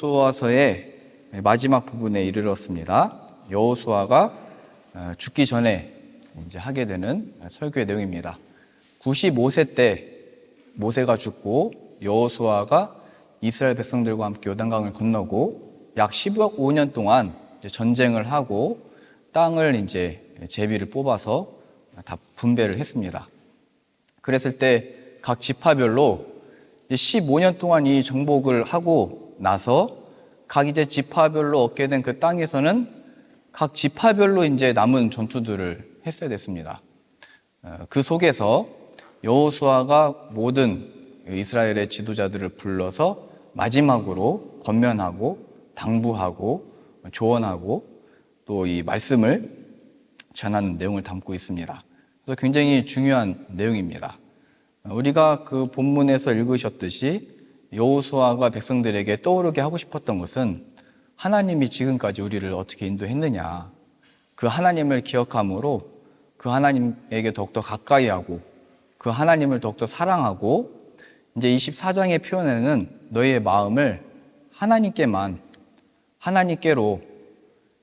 여호수아서의 마지막 부분에 이르렀습니다. 여호수아가 죽기 전에 이제 하게 되는 설교의 내용입니다. 95세 때 모세가 죽고 여호수아가 이스라엘 백성들과 함께 요단강을 건너고 약 15년 동안 이제 전쟁을 하고 땅을 이제 제비를 뽑아서 다 분배를 했습니다. 그랬을 때 각 지파별로 15년 동안 이 정복을 하고 나서 각 이제 지파별로 얻게 된 그 땅에서는 각 지파별로 이제 남은 전투들을 했어야 됐습니다. 그 속에서 여호수아가 모든 이스라엘의 지도자들을 불러서 마지막으로 권면하고 당부하고 조언하고 또 이 말씀을 전하는 내용을 담고 있습니다. 그래서 굉장히 중요한 내용입니다. 우리가 그 본문에서 읽으셨듯이 여호수아가 백성들에게 떠오르게 하고 싶었던 것은 하나님이 지금까지 우리를 어떻게 인도했느냐, 그 하나님을 기억함으로 그 하나님에게 더욱더 가까이 하고 그 하나님을 더욱더 사랑하고 이제 24장의 표현에는 너희의 마음을 하나님께로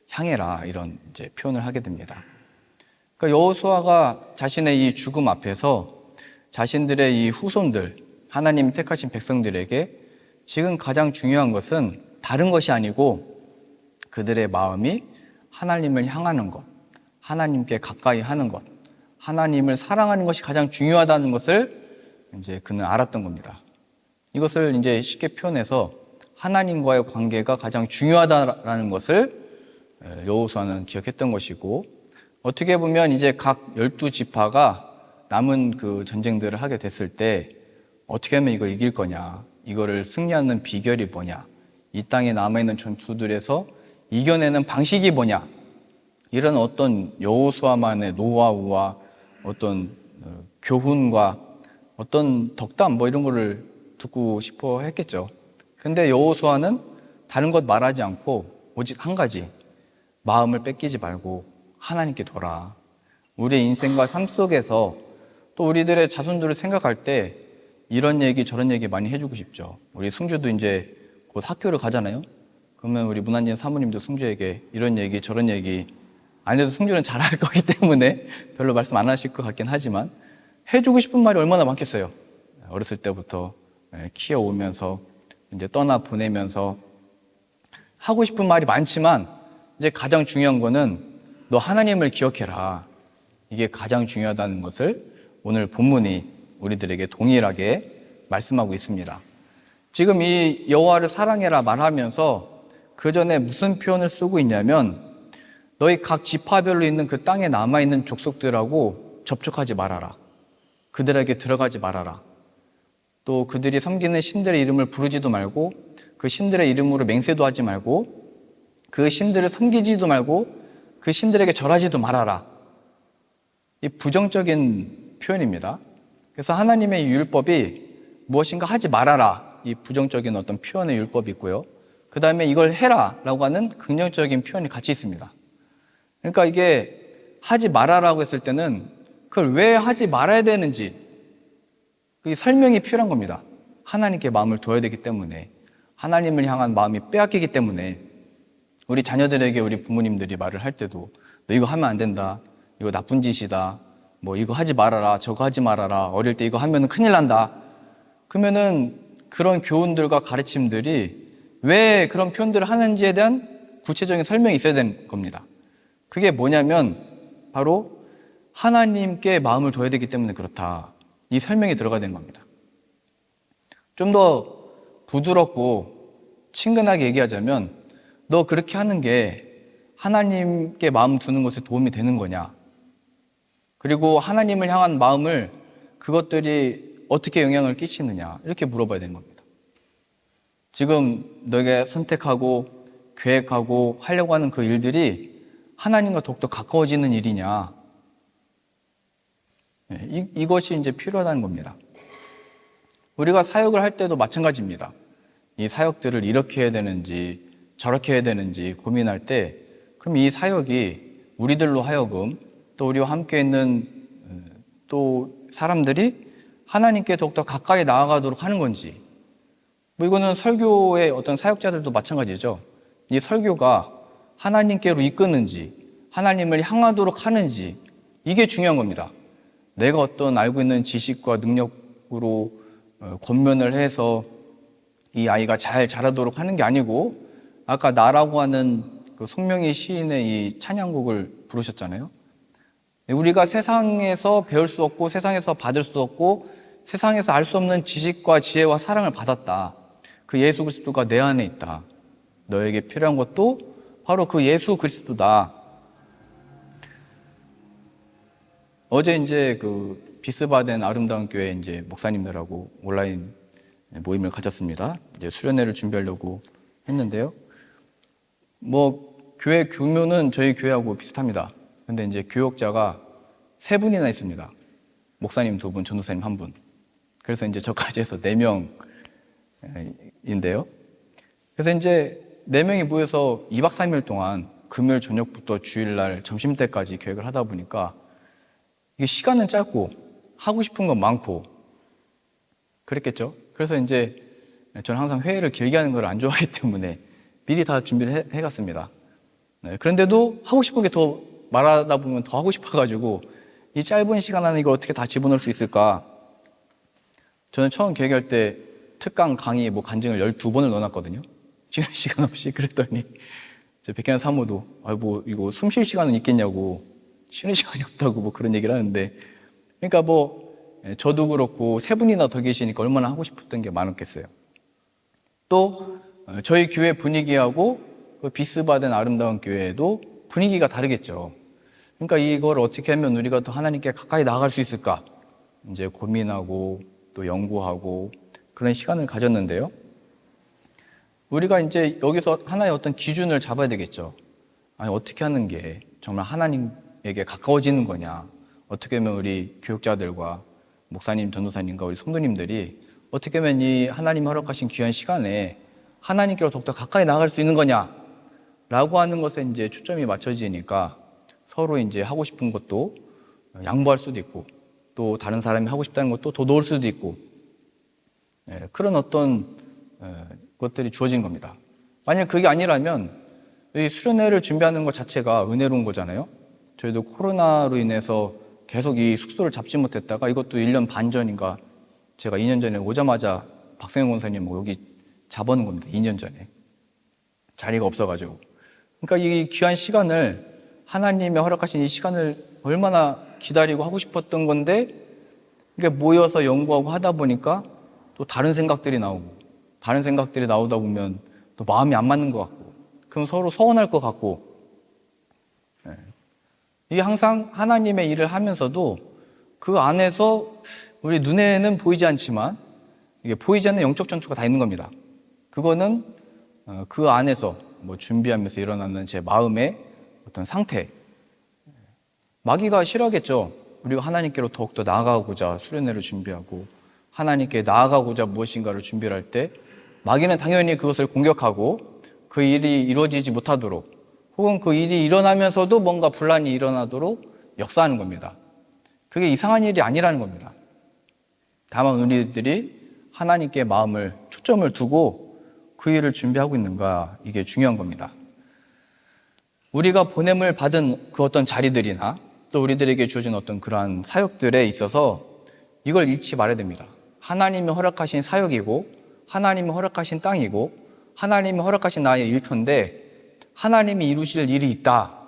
향해라, 이런 이제 표현을 하게 됩니다. 그러니까 여호수아가 자신의 이 죽음 앞에서 자신들의 이 후손들, 하나님 택하신 백성들에게 지금 가장 중요한 것은 다른 것이 아니고 그들의 마음이 하나님을 향하는 것, 하나님께 가까이 하는 것, 하나님을 사랑하는 것이 가장 중요하다는 것을 이제 그는 알았던 겁니다. 이것을 이제 쉽게 표현해서 하나님과의 관계가 가장 중요하다라는 것을 여호수아는 기억했던 것이고, 어떻게 보면 이제 각 12지파가 남은 그 전쟁들을 하게 됐을 때 어떻게 하면 이걸 이길 거냐, 이거를 승리하는 비결이 뭐냐, 이 땅에 남아있는 전투들에서 이겨내는 방식이 뭐냐, 이런 어떤 여호수아만의 노하우와 어떤 교훈과 어떤 덕담 이런 거를 듣고 싶어 했겠죠. 그런데 여호수아는 다른 것 말하지 않고 오직 한 가지, 마음을 뺏기지 말고 하나님께 돌아. 우리의 인생과 삶 속에서 또 우리들의 자손들을 생각할 때 이런 얘기 저런 얘기 많이 해주고 싶죠. 우리 승주도 이제 곧 학교를 가잖아요. 그러면 우리 문한진 사모님도 승주에게 이런 얘기 저런 얘기 안 해도 승주는 잘할 거기 때문에 별로 말씀 안 하실 것 같긴 하지만 해주고 싶은 말이 얼마나 많겠어요. 어렸을 때부터 키워오면서 이제 떠나 보내면서 하고 싶은 말이 많지만 이제 가장 중요한 거는 너 하나님을 기억해라. 이게 가장 중요하다는 것을 오늘 본문이 우리들에게 동일하게 말씀하고 있습니다. 지금 이 여호와를 사랑해라 말하면서 그 전에 무슨 표현을 쓰고 있냐면 너희 각 지파별로 있는 그 땅에 남아있는 족속들하고 접촉하지 말아라. 그들에게 들어가지 말아라. 또 그들이 섬기는 신들의 이름을 부르지도 말고 그 신들의 이름으로 맹세도 하지 말고 그 신들을 섬기지도 말고 그 신들에게 절하지도 말아라. 이 부정적인 표현입니다. 그래서 하나님의 율법이 무엇인가 하지 말아라, 이 부정적인 어떤 표현의 율법이 있고요. 그 다음에 이걸 해라 라고 하는 긍정적인 표현이 같이 있습니다. 그러니까 이게 하지 말아라고 했을 때는 그걸 왜 하지 말아야 되는지 그 설명이 필요한 겁니다. 하나님께 마음을 둬야 되기 때문에, 하나님을 향한 마음이 빼앗기기 때문에. 우리 자녀들에게 우리 부모님들이 말을 할 때도 너 이거 하면 안 된다, 이거 나쁜 짓이다, 이거 하지 말아라, 저거 하지 말아라, 어릴 때 이거 하면 큰일 난다. 그러면은 그런 교훈들과 가르침들이 왜 그런 표현들을 하는지에 대한 구체적인 설명이 있어야 되는 겁니다. 그게 뭐냐면 바로 하나님께 마음을 둬야 되기 때문에 그렇다, 이 설명이 들어가야 되는 겁니다. 좀 더 부드럽고 친근하게 얘기하자면 너 그렇게 하는 게 하나님께 마음 두는 것에 도움이 되는 거냐, 그리고 하나님을 향한 마음을 그것들이 어떻게 영향을 끼치느냐, 이렇게 물어봐야 되는 겁니다. 지금 너에게 선택하고 계획하고 하려고 하는 그 일들이 하나님과 더욱더 가까워지는 일이냐, 이것이 이제 필요하다는 겁니다. 우리가 사역을 할 때도 마찬가지입니다. 이 사역들을 이렇게 해야 되는지 저렇게 해야 되는지 고민할 때 그럼 이 사역이 우리들로 하여금 또 우리와 함께 있는 또 사람들이 하나님께 더욱더 가까이 나아가도록 하는 건지, 뭐 이거는 설교의 어떤 사역자들도 마찬가지죠. 이 설교가 하나님께로 이끄는지, 하나님을 향하도록 하는지, 이게 중요한 겁니다. 내가 어떤 알고 있는 지식과 능력으로 권면을 해서 이 아이가 잘 자라도록 하는 게 아니고, 아까 나라고 하는 그 송명희 시인의 이 찬양곡을 부르셨잖아요. 우리가 세상에서 배울 수 없고, 세상에서 받을 수 없고, 세상에서 알 수 없는 지식과 지혜와 사랑을 받았다. 그 예수 그리스도가 내 안에 있다. 너에게 필요한 것도 바로 그 예수 그리스도다. 어제 이제 그 비스바덴 아름다운 교회 이제 목사님들하고 온라인 모임을 가졌습니다. 이제 수련회를 준비하려고 했는데요. 뭐 교회 규모는 저희 교회하고 비슷합니다. 근데 이제 교역자가 3분이나 있습니다. 목사님 2분, 전도사님 1분. 그래서 이제 저까지 해서 4명인데요. 그래서 이제 4명이 모여서 2박 3일 동안 금요일 저녁부터 주일날 점심때까지 계획을 하다 보니까 이게 시간은 짧고 하고 싶은 건 많고 그랬겠죠. 그래서 이제 저는 항상 회의를 길게 하는 걸 안 좋아하기 때문에 미리 다 준비를 해갔습니다. 그런데도 하고 싶은 게 더 말하다 보면 더 하고 싶어가지고 이 짧은 시간 안에 이걸 어떻게 다 집어넣을 수 있을까? 저는 처음 계획할 때 특강 강의 간증을 12번을 넣어놨거든요. 쉬는 시간 없이. 그랬더니 백현 사모도 이거 숨 쉴 시간은 있겠냐고, 쉬는 시간이 없다고 그런 얘기를 하는데, 그러니까 저도 그렇고 3분이나 더 계시니까 얼마나 하고 싶었던 게 많았겠어요. 또 저희 교회 분위기하고 그 비스바덴 아름다운 교회도 분위기가 다르겠죠. 그러니까 이걸 어떻게 하면 우리가 더 하나님께 가까이 나아갈 수 있을까? 이제 고민하고 또 연구하고 그런 시간을 가졌는데요. 우리가 이제 여기서 하나의 어떤 기준을 잡아야 되겠죠. 아니, 어떻게 하는 게 정말 하나님에게 가까워지는 거냐? 어떻게 하면 우리 교육자들과 목사님, 전도사님과 우리 성도님들이 어떻게 하면 이 하나님 허락하신 귀한 시간에 하나님께로 더욱더 가까이 나아갈 수 있는 거냐? 라고 하는 것에 이제 초점이 맞춰지니까 서로 이제 하고 싶은 것도 양보할 수도 있고, 또 다른 사람이 하고 싶다는 것도 더 놓을 수도 있고, 그런 어떤 것들이 주어진 겁니다. 만약 그게 아니라면 이 수련회를 준비하는 것 자체가 은혜로운 거잖아요. 저희도 코로나로 인해서 계속 이 숙소를 잡지 못했다가 이것도 1년 반 전인가, 제가 2년 전에 오자마자 박성현 권사님 여기 잡아놓은 겁니다. 2년 전에. 자리가 없어가지고. 그러니까 이 귀한 시간을, 하나님의 허락하신 이 시간을 얼마나 기다리고 하고 싶었던 건데, 이게 모여서 연구하고 하다 보니까 또 다른 생각들이 나오고, 다른 생각들이 나오다 보면 또 마음이 안 맞는 것 같고, 그럼 서로 서운할 것 같고, 이게 항상 하나님의 일을 하면서도 그 안에서 우리 눈에는 보이지 않지만 이게 보이지 않는 영적 전투가 다 있는 겁니다. 그거는 그 안에서 준비하면서 일어나는 제 마음의 어떤 상태. 마귀가 싫어하겠죠. 우리가 하나님께로 더욱더 나아가고자 수련회를 준비하고 하나님께 나아가고자 무엇인가를 준비를 할 때 마귀는 당연히 그것을 공격하고 그 일이 이루어지지 못하도록, 혹은 그 일이 일어나면서도 뭔가 분란이 일어나도록 역사하는 겁니다. 그게 이상한 일이 아니라는 겁니다. 다만 우리들이 하나님께 마음을, 초점을 두고 그 일을 준비하고 있는가, 이게 중요한 겁니다. 우리가 보냄을 받은 그 어떤 자리들이나 또 우리들에게 주어진 어떤 그러한 사역들에 있어서 이걸 잃지 말아야 됩니다. 하나님이 허락하신 사역이고, 하나님이 허락하신 땅이고, 하나님이 허락하신 나의 일터인데 하나님이 이루실 일이 있다.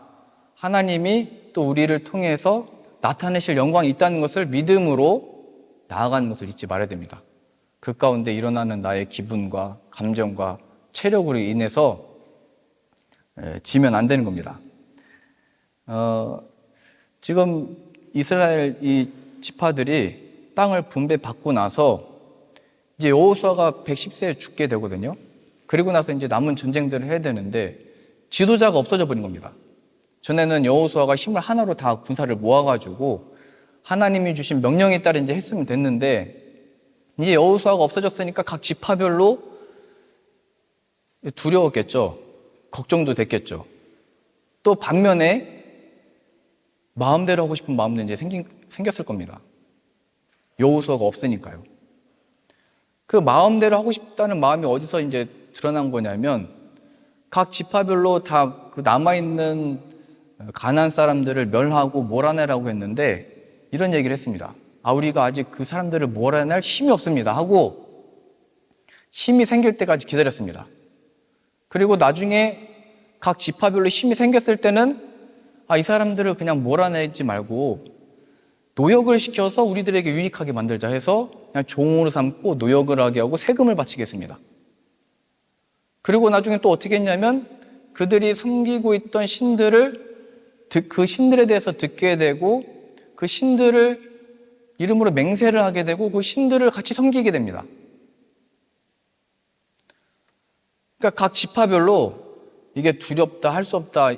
하나님이 또 우리를 통해서 나타내실 영광이 있다는 것을 믿음으로 나아가는 것을 잊지 말아야 됩니다. 그 가운데 일어나는 나의 기분과 감정과 체력으로 인해서 지면 안 되는 겁니다. 지금 이스라엘 이 지파들이 땅을 분배받고 나서 이제 여호수아가 110세에 죽게 되거든요. 그리고 나서 이제 남은 전쟁들을 해야 되는데 지도자가 없어져 버린 겁니다. 전에는 여호수아가 힘을 하나로 다 군사를 모아가지고 하나님이 주신 명령에 따라 이제 했으면 됐는데, 이제 여호수아가 없어졌으니까 각 지파별로 두려웠겠죠. 걱정도 됐겠죠. 또 반면에 마음대로 하고 싶은 마음도 이제 생겼을 겁니다. 여호수아가 없으니까요. 그 마음대로 하고 싶다는 마음이 어디서 이제 드러난 거냐면 각 지파별로 다 그 남아있는 가나안 사람들을 멸하고 몰아내라고 했는데 이런 얘기를 했습니다. 우리가 아직 그 사람들을 몰아낼 힘이 없습니다 하고 힘이 생길 때까지 기다렸습니다. 그리고 나중에 각 지파별로 힘이 생겼을 때는 이 사람들을 그냥 몰아내지 말고 노역을 시켜서 우리들에게 유익하게 만들자 해서 그냥 종으로 삼고 노역을 하게 하고 세금을 바치겠습니다. 그리고 나중에 또 어떻게 했냐면 그들이 섬기고 있던 신들을 그 신들에 대해서 듣게 되고 그 신들을 이름으로 맹세를 하게 되고 그 신들을 같이 섬기게 됩니다. 그러니까 각 지파별로 이게 두렵다, 할 수 없다,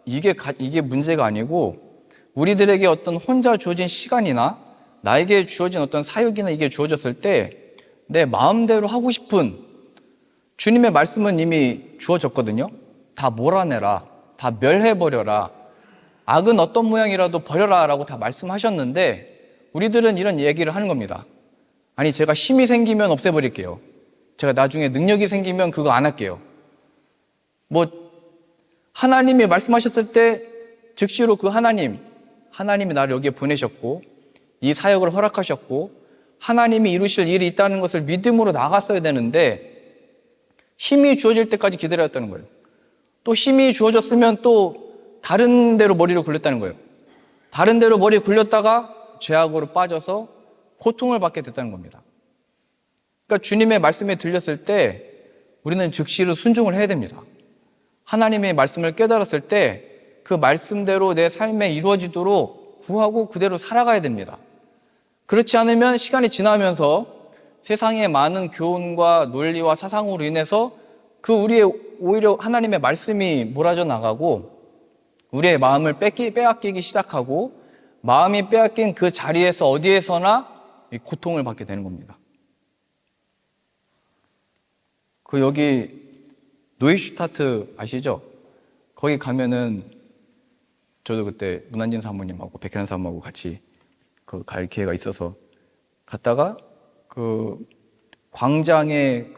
이게 문제가 아니고 우리들에게 어떤 혼자 주어진 시간이나 나에게 주어진 어떤 사역이나 이게 주어졌을 때 내 마음대로 하고 싶은 주님의 말씀은 이미 주어졌거든요. 다 몰아내라, 다 멸해버려라, 악은 어떤 모양이라도 버려라 라고 다 말씀하셨는데 우리들은 이런 얘기를 하는 겁니다. 아니 제가 힘이 생기면 없애버릴게요. 제가 나중에 능력이 생기면 그거 안 할게요. 하나님이 말씀하셨을 때 즉시로 그 하나님이 나를 여기에 보내셨고 이 사역을 허락하셨고 하나님이 이루실 일이 있다는 것을 믿음으로 나갔어야 되는데 힘이 주어질 때까지 기다렸다는 거예요. 또 힘이 주어졌으면 또 다른 데로 머리를 굴렸다는 거예요. 다른 데로 머리 굴렸다가 죄악으로 빠져서 고통을 받게 됐다는 겁니다. 그러니까 주님의 말씀에 들렸을 때 우리는 즉시로 순종을 해야 됩니다. 하나님의 말씀을 깨달았을 때 그 말씀대로 내 삶에 이루어지도록 구하고 그대로 살아가야 됩니다. 그렇지 않으면 시간이 지나면서 세상의 많은 교훈과 논리와 사상으로 인해서 우리의 오히려 하나님의 말씀이 몰아져 나가고 우리의 마음을 빼앗기기 시작하고 마음이 빼앗긴 그 자리에서 어디에서나 고통을 받게 되는 겁니다. 여기 노이슈타트 아시죠? 거기 가면은 저도 그때 문한진 사모님하고 백혜란 사모하고 같이 갈 기회가 있어서 갔다가 광장에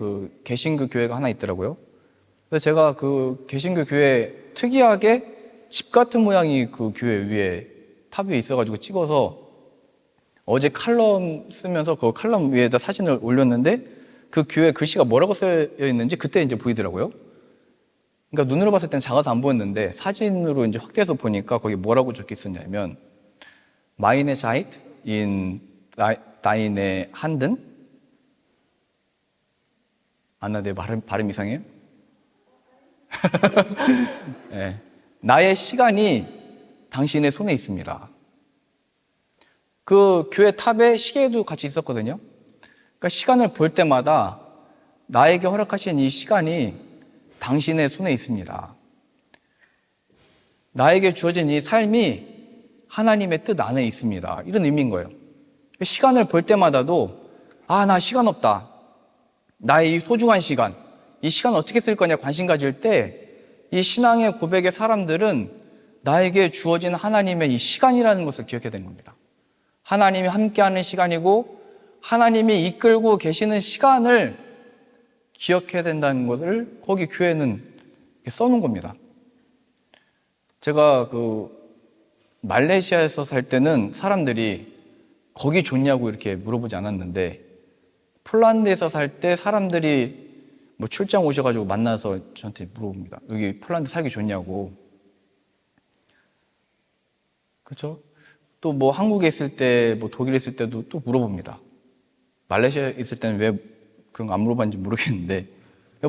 개신교 교회가 하나 있더라고요. 그래서 제가 개신교 교회 특이하게 집 같은 모양이 그 교회 위에 탑 위에 있어가지고 찍어서 어제 칼럼 쓰면서 그 칼럼 위에다 사진을 올렸는데 그 교회 글씨가 뭐라고 쓰여 있는지 그때 이제 보이더라고요. 그러니까 눈으로 봤을 때는 작아서 안 보였는데 사진으로 이제 확대해서 보니까 거기 뭐라고 적혀 있었냐면 Meine Zeit in deine Handen. 내 발음 이상해요? 네. 나의 시간이 당신의 손에 있습니다. 그 교회 탑에 시계도 같이 있었거든요. 그러니까 시간을 볼 때마다 나에게 허락하신 이 시간이 당신의 손에 있습니다. 나에게 주어진 이 삶이 하나님의 뜻 안에 있습니다. 이런 의미인 거예요. 시간을 볼 때마다도 나 시간 없다. 나의 이 소중한 시간, 이 시간 어떻게 쓸 거냐 관심 가질 때 이 신앙의 고백의 사람들은 나에게 주어진 하나님의 이 시간이라는 것을 기억해야 되는 겁니다. 하나님이 함께하는 시간이고 하나님이 이끌고 계시는 시간을 기억해야 된다는 것을 거기 교회는 써놓은 겁니다. 제가 말레이시아에서 살 때는 사람들이 거기 좋냐고 이렇게 물어보지 않았는데 폴란드에서 살 때 사람들이 출장 오셔가지고 만나서 저한테 물어봅니다. 여기 폴란드 살기 좋냐고. 그렇죠? 또 한국에 있을 때, 독일에 있을 때도 또 물어봅니다. 말레이시아에 있을 때는 왜 그런 거 안 물어봤는지 모르겠는데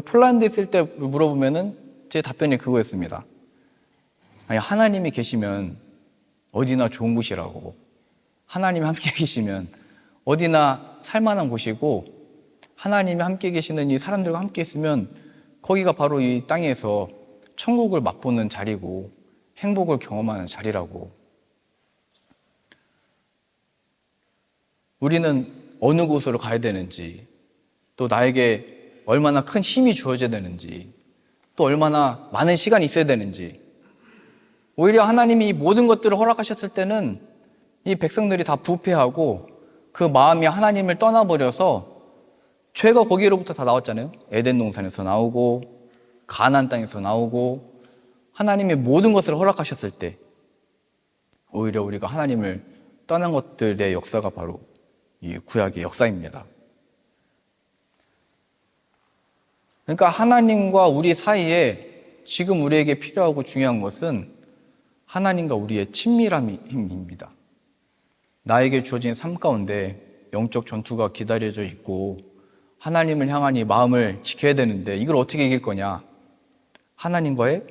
폴란드에 있을 때 물어보면은 제 답변이 그거였습니다. 하나님이 계시면 어디나 좋은 곳이라고. 하나님이 함께 계시면 어디나 살만한 곳이고 하나님이 함께 계시는 이 사람들과 함께 있으면 거기가 바로 이 땅에서 천국을 맛보는 자리고 행복을 경험하는 자리라고. 우리는 어느 곳으로 가야 되는지, 또 나에게 얼마나 큰 힘이 주어져야 되는지, 또 얼마나 많은 시간이 있어야 되는지, 오히려 하나님이 이 모든 것들을 허락하셨을 때는 이 백성들이 다 부패하고 그 마음이 하나님을 떠나버려서 죄가 거기로부터 다 나왔잖아요. 에덴 동산에서 나오고 가나안 땅에서 나오고 하나님이 모든 것을 허락하셨을 때 오히려 우리가 하나님을 떠난 것들의 역사가 바로 이 구약의 역사입니다. 그러니까 하나님과 우리 사이에 지금 우리에게 필요하고 중요한 것은 하나님과 우리의 친밀함입니다. 나에게 주어진 삶 가운데 영적 전투가 기다려져 있고 하나님을 향한 이 마음을 지켜야 되는데 이걸 어떻게 이길 거냐? 하나님과의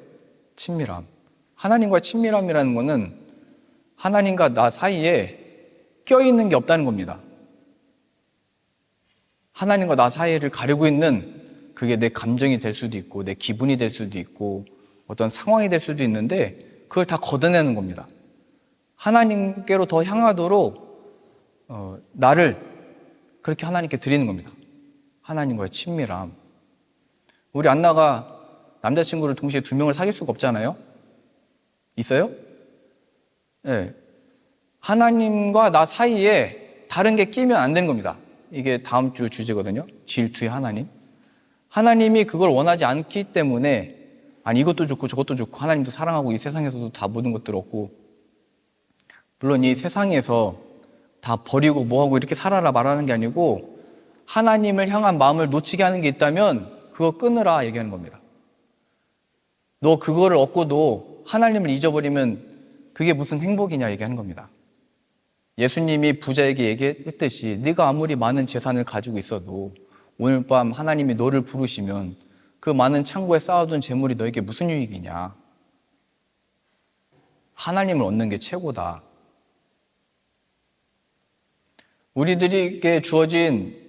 친밀함. 하나님과의 친밀함이라는 것은 하나님과 나 사이에 껴있는 게 없다는 겁니다. 하나님과 나 사이를 가리고 있는 그게 내 감정이 될 수도 있고 내 기분이 될 수도 있고 어떤 상황이 될 수도 있는데 그걸 다 걷어내는 겁니다. 하나님께로 더 향하도록 나를 그렇게 하나님께 드리는 겁니다. 하나님과의 친밀함. 우리 안나가 남자친구를 동시에 2명을 사귈 수가 없잖아요. 있어요? 네. 하나님과 나 사이에 다른 게 끼면 안 되는 겁니다. 이게 다음 주 주제거든요. 질투의 하나님. 하나님이 그걸 원하지 않기 때문에 아니 이것도 좋고 저것도 좋고 하나님도 사랑하고 이 세상에서도 다 모든 것들 얻고 물론 이 세상에서 다 버리고 뭐하고 이렇게 살아라 말하는 게 아니고 하나님을 향한 마음을 놓치게 하는 게 있다면 그거 끊으라 얘기하는 겁니다. 너 그거를 얻고도 하나님을 잊어버리면 그게 무슨 행복이냐 얘기하는 겁니다. 예수님이 부자에게 얘기했듯이 네가 아무리 많은 재산을 가지고 있어도 오늘 밤 하나님이 너를 부르시면 그 많은 창고에 쌓아둔 재물이 너에게 무슨 유익이냐. 하나님을 얻는 게 최고다. 우리들에게 주어진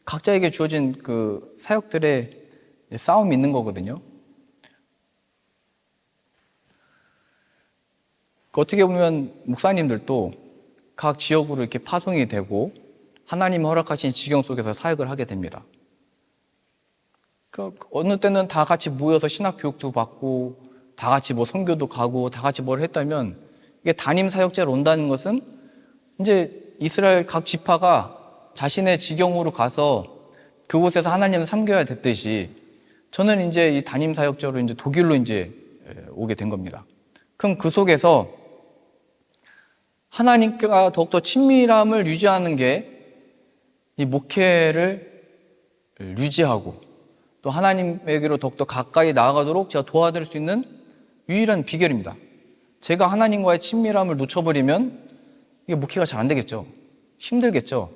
각자에게 주어진 그 사역들의 싸움이 있는 거거든요. 어떻게 보면 목사님들도 각 지역으로 이렇게 파송이 되고 하나님이 허락하신 지경 속에서 사역을 하게 됩니다. 어느 때는 다 같이 모여서 신학 교육도 받고 다 같이 뭐 선교도 가고 다 같이 뭘 했다면 이게 담임 사역자로 온다는 것은 이제 이스라엘 각 지파가 자신의 지경으로 가서 그곳에서 하나님을 섬겨야 됐듯이 저는 이제 이 담임 사역자로 이제 독일로 이제 오게 된 겁니다. 그럼 그 속에서 하나님과 더욱더 친밀함을 유지하는 게 이 목회를 유지하고 또 하나님에게로 더욱더 가까이 나아가도록 제가 도와드릴 수 있는 유일한 비결입니다. 제가 하나님과의 친밀함을 놓쳐버리면 이게 목회가 잘 안 되겠죠. 힘들겠죠.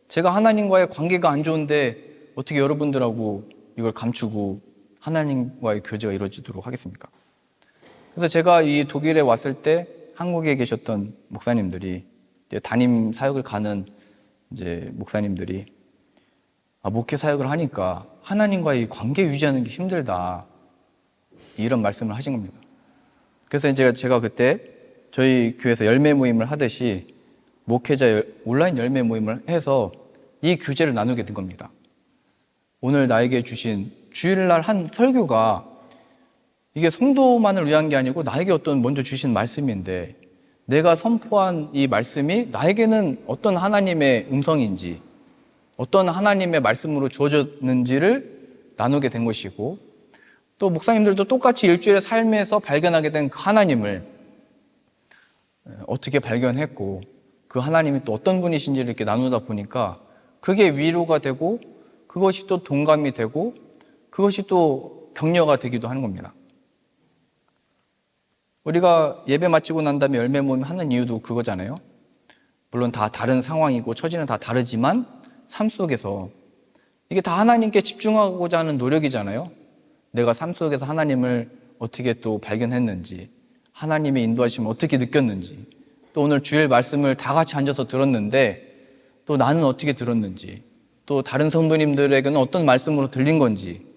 제가 하나님과의 관계가 안 좋은데 어떻게 여러분들하고 이걸 감추고 하나님과의 교제가 이루어지도록 하겠습니까? 그래서 제가 이 독일에 왔을 때 한국에 계셨던 목사님들이 담임 사역을 가는 이제 목사님들이 목회 사역을 하니까 하나님과의 관계 유지하는 게 힘들다 이런 말씀을 하신 겁니다. 그래서 이제 제가 그때 저희 교회에서 열매 모임을 하듯이 목회자 온라인 열매 모임을 해서 이 교제를 나누게 된 겁니다. 오늘 나에게 주신 주일날 한 설교가 이게 성도만을 위한 게 아니고 나에게 어떤 먼저 주신 말씀인데 내가 선포한 이 말씀이 나에게는 어떤 하나님의 음성인지 어떤 하나님의 말씀으로 주어졌는지를 나누게 된 것이고 또 목사님들도 똑같이 일주일의 삶에서 발견하게 된 그 하나님을 어떻게 발견했고 그 하나님이 또 어떤 분이신지를 이렇게 나누다 보니까 그게 위로가 되고 그것이 또 동감이 되고 그것이 또 격려가 되기도 하는 겁니다. 우리가 예배 마치고 난 다음에 열매 모임 하는 이유도 그거잖아요. 물론 다 다른 상황이고 처지는 다 다르지만 삶 속에서 이게 다 하나님께 집중하고자 하는 노력이잖아요. 내가 삶 속에서 하나님을 어떻게 또 발견했는지 하나님의 인도하심을 어떻게 느꼈는지 또 오늘 주일 말씀을 다 같이 앉아서 들었는데 또 나는 어떻게 들었는지 또 다른 성도님들에게는 어떤 말씀으로 들린 건지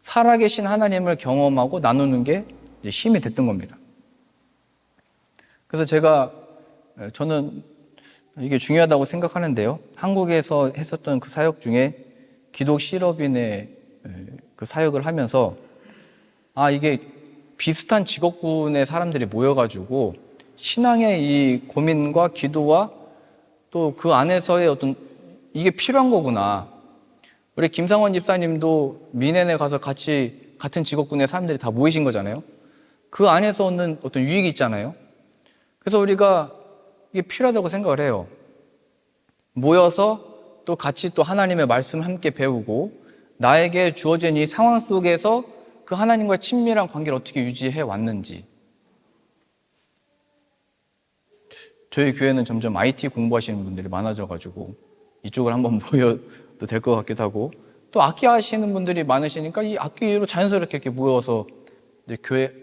살아계신 하나님을 경험하고 나누는 게 이제 힘이 됐던 겁니다. 그래서 저는 이게 중요하다고 생각하는데요. 한국에서 했었던 그 사역 중에 기독 실업인의 그 사역을 하면서 이게 비슷한 직업군의 사람들이 모여가지고 신앙의 이 고민과 기도와 또 그 안에서의 어떤 이게 필요한 거구나. 우리 김상원 집사님도 미네네 가서 같이 같은 직업군의 사람들이 다 모이신 거잖아요. 그 안에서 얻는 어떤 유익이 있잖아요. 그래서 우리가 이게 필요하다고 생각을 해요. 모여서 또 같이 또 하나님의 말씀을 함께 배우고 나에게 주어진 이 상황 속에서 그 하나님과의 친밀한 관계를 어떻게 유지해 왔는지. 저희 교회는 점점 IT 공부하시는 분들이 많아져가지고 이쪽을 한번 모여도 될 것 같기도 하고, 또 악기 하시는 분들이 많으시니까 이 악기로 자연스럽게 이렇게 모여서 이제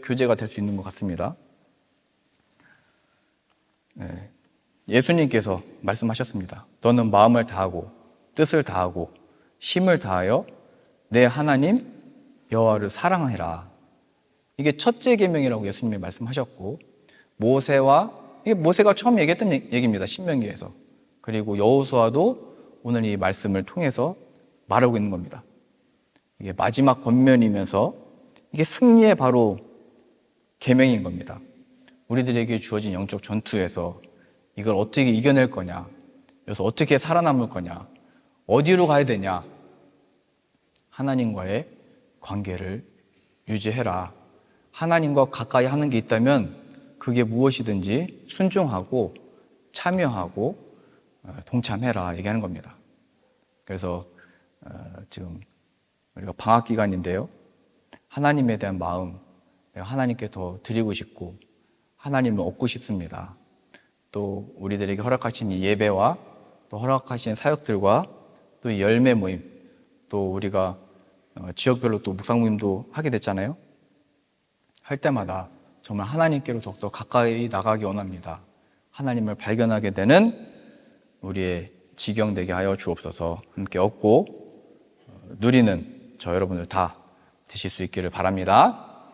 교제가 될 수 있는 것 같습니다. 네. 예수님께서 말씀하셨습니다. 너는 마음을 다하고 뜻을 다하고 힘을 다하여 내 하나님 여호와를 사랑해라. 이게 첫째 계명이라고 예수님이 말씀하셨고, 이게 모세가 처음 얘기했던 얘기입니다. 신명기에서. 그리고 여호수아도 오늘 이 말씀을 통해서 말하고 있는 겁니다. 이게 마지막 권면이면서 이게 승리의 바로 계명인 겁니다. 우리들에게 주어진 영적 전투에서 이걸 어떻게 이겨낼 거냐, 그래서 어떻게 살아남을 거냐, 어디로 가야 되냐, 하나님과의 관계를 유지해라. 하나님과 가까이 하는 게 있다면 그게 무엇이든지 순종하고 참여하고 동참해라 얘기하는 겁니다. 그래서 지금 우리가 방학 기간인데요, 하나님에 대한 마음, 내가 하나님께 더 드리고 싶고 하나님을 얻고 싶습니다. 또 우리들에게 허락하신 이 예배와 또 허락하신 사역들과 또 이 열매 모임, 또 우리가 지역별로 또 묵상 모임도 하게 됐잖아요. 할 때마다 정말 하나님께로 더욱더 가까이 나가기 원합니다. 하나님을 발견하게 되는 우리의 지경 되게 하여 주옵소서. 함께 얻고 누리는 저 여러분들 다 되실 수 있기를 바랍니다.